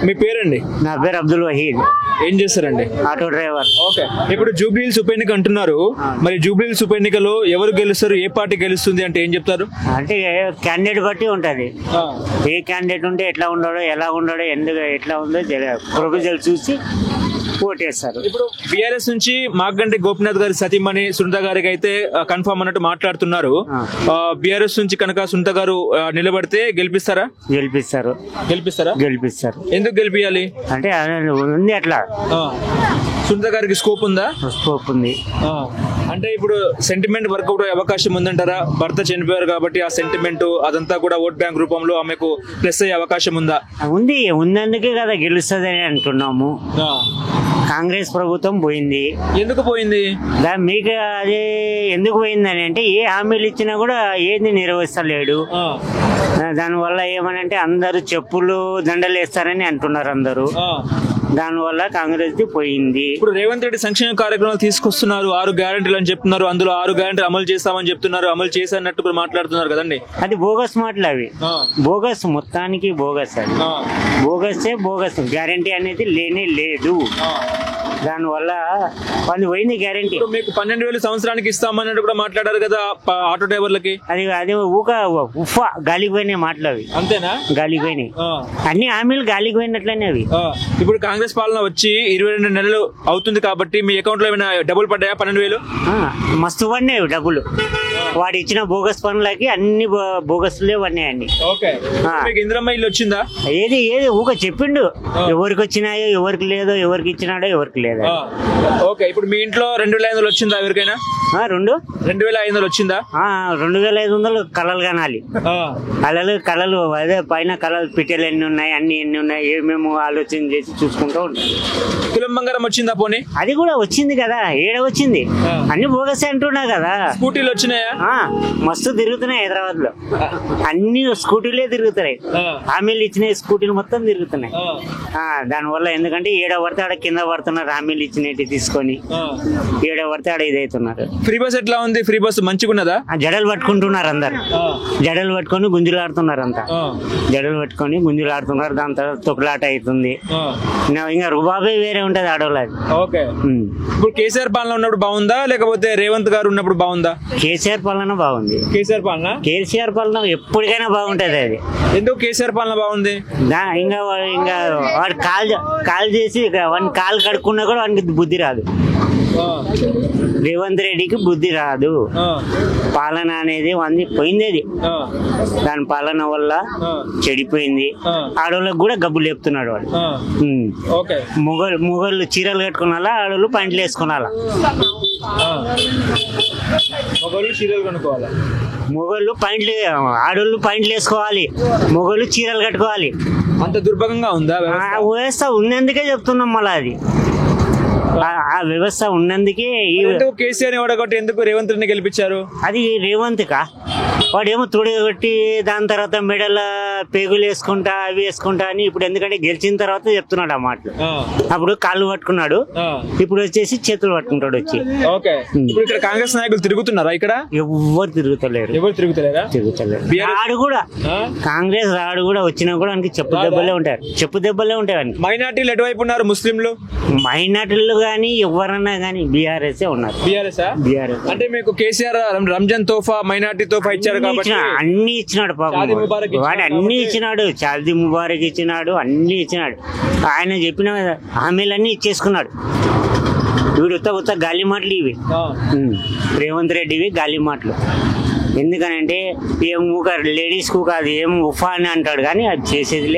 మీ పేరండి? నా పేరు అబ్దుల్ వహీద్. ఏం చేస్తారండి? Auto driver. ఓకే, ఇప్పుడు జూబ్లీహిల్స్ ఉప ఎన్నిక అంటున్నారు, మరి జూబ్లీహిల్స్ ఉప ఎన్నికలో ఎవరు గెలుస్తారు, ఏ పార్టీ గెలుస్తుంది అంటే ఏం చెప్తారు? అంటే క్యాండిడేట్ బట్టి ఉంటది. ఏ క్యాండిడేట్ ఉంటే ఎట్లా ఉండడో, ఎలా ఉండడో, ఎందుకు ఎట్లా ఉందో ప్రొపోజల్ చూసి ఓటేస్తారు. ఇప్పుడు బీఆర్ఎస్ నుంచి మాగంటి గోపీనాథ్ గారి సతీమణి సునీత గారికి అయితే కన్ఫర్మ్ అన్నట్టు మాట్లాడుతున్నారు. బీఆర్ఎస్ నుంచి కనుక సునీత గారు నిలబడితే గెలిపిస్తారా? గెలిపిస్తారు. ఎందుకు గెలిపియాలి అంటే ఉంది అట్లా. సునీత గారికి స్కోప్ ఉందా? స్కోప్ ఉంది. అంటే ఇప్పుడు సెంటిమెంట్ వర్కౌట్ అయ్యే అవకాశం ఉందంటారా? భర్త చనిపోయారు కాబట్టి ఆ సెంటిమెంట్ అదంతా కూడా ఓట్ బ్యాంక్ రూపంలో ఆమెకు ప్లస్ అయ్యే అవకాశం ఉందా? ఉందందుకే కదా గెలుస్తుందని అంటున్నాము. కాంగ్రెస్ ప్రభుత్వం పోయింది. ఎందుకు పోయింది? మీకు అదే ఎందుకు పోయిందని అంటే ఏ హామీలు ఇచ్చినా కూడా ఏది నెరవేర్చలేడు. దానివల్ల ఏమనంటే అందరూ చెప్పులు దండలు వేస్తారని అంటున్నారు అందరూ. దానివల్ల కాంగ్రెస్ ది పోయింది. ఇప్పుడు రేవంత్ రెడ్డి సంక్షేమ కార్యక్రమాలు తీసుకొస్తున్నారు, 6 గ్యారెంటీలు అని చెప్తున్నారు. అందులో 6 గ్యారెంటీలు అమలు చేస్తామని చెప్తున్నారు, అమలు చేసినట్టు కూడా మాట్లాడుతున్నారు కదండి. అది బోగస్ మాటలు అవి. బోగస్, మొత్తానికి బోగస్. అది బోగస్. గ్యారెంటీ అనేది లేనే లేదు. దానివల్ల వాళ్ళు పోయింది గ్యారెంటీ. మీకు 12,000 సంవత్సరానికి ఇస్తామన్నట్టు కూడా మాట్లాడారు కదా ఆటో డ్రైవర్లకి. అది ఉఫా గాలికి పోయినాయి మాటలు అవి. అంతేనా? గాలికి పోయినాయి అన్ని హామీలు, గాలికి పోయినట్లనే అవి. ఇప్పుడు కాంగ్రెస్ పాలన వచ్చి 22 నెలలు అవుతుంది కాబట్టి మీ అకౌంట్ లో ఏమైనా డబ్బులు పడ్డాయా? 12,000 మస్తు పడినాయి డబ్బులు. వాడు ఇచ్చిన బోగస్ పనులకి అన్ని బోగస్లే పడినాయండి. ఇందిరమ్మ ఇల్లు వచ్చిందా? ఏది చెప్పిండు. ఎవరికి వచ్చినాయో, ఎవరికి లేదో, ఎవరికి ఇచ్చినాడో, ఎవరికి లేదో. ఓకే, ఇప్పుడు మీ ఇంట్లో 2,500 వచ్చిందా ఎవరికైనా? 2,500 వచ్చిందా? 2,500 కళలు కనాలి. కళలు అదే పైన కళలు పిట్టెలు ఎన్ని ఉన్నాయి, అన్ని ఎన్ని ఉన్నాయి, ఏమేమో ఆలోచన చేసి చూసుకుంటూ ఉంటాం. తులం బంగారం వచ్చిందా? పోనీ అది కూడా వచ్చింది కదా. ఏడ వచ్చింది? అన్ని బోగసే అంటున్నా కదా. స్కూటీలు వచ్చినాయా? మస్తు తిరుగుతున్నాయి హైదరాబాద్ లో. అన్ని స్కూటీలే తిరుగుతున్నాయి. హామీలు ఇచ్చిన స్కూటీలు మొత్తం తిరుగుతున్నాయి. దానివల్ల ఎందుకంటే ఏడ పడితే ఆడ కింద పడుతున్నారు. హామీలు ఇచ్చినట్టు తీసుకొని ఏడ పడితే ఆడ ఇదవుతున్నారు. ఫ్రీ బస్ ఎట్లా ఉంది? ఫ్రీ బస్ మంచిగా ఉన్నదా? జడలు పట్టుకుంటున్నారు అందరు. జడలు పట్టుకొని గుంజులాడుతున్నారు అంతా. జడలు పట్టుకొని గుంజులాడుతున్నారు. దాని తర్వాత తొక్కులాట అవుతుంది. ఇంకా రుబాబే వేరే ఉంటది ఆడవాళ్ళది. ఓకే, ఇప్పుడు కేసీఆర్ పాలన ఉన్నప్పుడు బాగుందా లేకపోతే రేవంత్ గారు ఉన్నప్పుడు బాగుందా? కేసీఆర్ పాలన బాగుంది. కేసీఆర్ పాలన ఎప్పటికైనా బాగుంటది. అది ఎందుకు కేసీఆర్ పాలన బాగుంది? ఇంకా వాడు కాల్ చేసి వాడిని కాలు కడుక్కున్నా కూడా వాడికి బుద్ధి రాదు. రేవంత్ రెడ్డికి బుద్ధి రాదు. పాలన అనేది వాడిని పోయింది. అది దాని పాలన వల్ల చెడిపోయింది. ఆడవాళ్ళకి కూడా గబ్బు లేపుతున్నాడు వాడు. మొగళ్ళు చీరలు కట్టుకున్నాలా, ఆడవాళ్ళు ప్యాంట్లు వేసుకున్నాలా. మొగళ్ళు ప్యాంట్లు, ఆడోళ్ళు ప్యాంట్లు వేసుకోవాలి, మొగళ్ళు చీరలు కట్టుకోవాలి. అంత దుర్భంగా ఉందా వ్యవస్థ? ఉన్నందుకే చెప్తున్నాం. మళ్ళీ అది ఆ వ్యవస్థ ఉన్నందుకే కేసీఆర్ ఓడగొట్టి ఎందుకు రేవంత్ రెడ్డిని గెలిపించారు? అది రేవంత్ కా వాడేమో తుడగొట్టి దాని తర్వాత మెడల పేగులు వేసుకుంటా అవి వేసుకుంటా అని. ఇప్పుడు ఎందుకంటే గెలిచిన తర్వాత చెప్తున్నాడు ఆ మాటలు. అప్పుడు కాళ్ళు పట్టుకున్నాడు, ఇప్పుడు వచ్చేసి చేతులు పట్టుకుంటాడు వచ్చి. ఇక్కడ కాంగ్రెస్ నాయకులు తిరుగుతున్నారా? ఇక్కడ ఎవరు తిరుగుతలేరు. రాడు కూడా కాంగ్రెస్ రాడు కూడా వచ్చినా కూడా ఆయనకి చెప్పు దెబ్బలే ఉంటాయి. మైనార్టీలు ఎటువైపు ఉన్నారు? ముస్లింలు, మైనార్టీలు గానీ ఎవరన్నా గానీ బీఆర్ఎస్ ఉన్నారు. బీఆర్ఎస్ అంటే మీకు కేసీఆర్ రంజాన్ తోఫా, మైనార్టీ తోఫా ఇచ్చారు కాబట్టి అన్ని ఇచ్చినాడు. పాపం వాడు అన్ని ఇచ్చినాడు. చాల్దీ ముబారక్ ఇచ్చినాడు, అన్ని ఇచ్చినాడు. ఆయన చెప్పిన హామీలన్నీ ఇచ్చేసుకున్నాడు. వీడు ఉత్త గాలి మాటలు ఇవి. రేవంత్ రెడ్డివి గాలి మాటలు. ఎందుకనంటే ఏం లేడీస్ కు కాదు, ఏం ఉఫా అని అంటాడు కానీ అది చేసేది.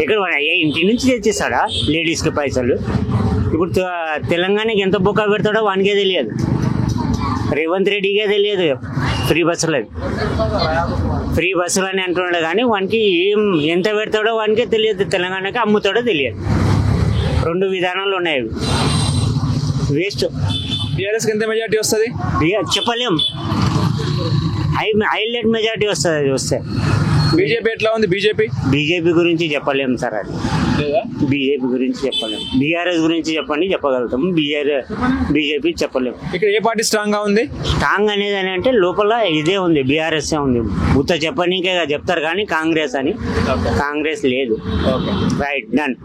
ఇక్కడ ఇంటి నుంచి తెచ్చేస్తాడా లేడీస్ కి పైసలు? ఇప్పుడు తెలంగాణకి ఎంత బొక్క పెడతాడో వానికే తెలియదు, రేవంత్ రెడ్డికే తెలియదు. ఫ్రీ బస్సులు అని అంటున్నాడు కానీ వానికి ఎంత పెడతాడో వానికే తెలియదు, తెలంగాణకి అమ్ముతాడో తెలియదు. 2 విధానాలు ఉన్నాయి. వేస్ట్. బీఆర్ఎస్ ఎంత మెజార్టీ వస్తుంది చెప్పలేం. హైలైట్ మెజార్టీ వస్తుంది. అది వస్తే బీజేపీ ఎట్లా ఉంది? బీజేపీ గురించి చెప్పలేము సార్, అది బీజేపీ గురించి చెప్పలేము. బీఆర్ఎస్ గురించి చెప్పగలుగుతాం, బీజేపీ చెప్పలేము. ఇక్కడ ఏ పార్టీ స్ట్రాంగ్ గా ఉంది? స్ట్రాంగ్ అనేది అని అంటే లోపల ఇదే ఉంది, బీఆర్ఎస్ ఉంది. చెప్తారు కానీ కాంగ్రెస్ అని, కాంగ్రెస్ లేదు. Right, done.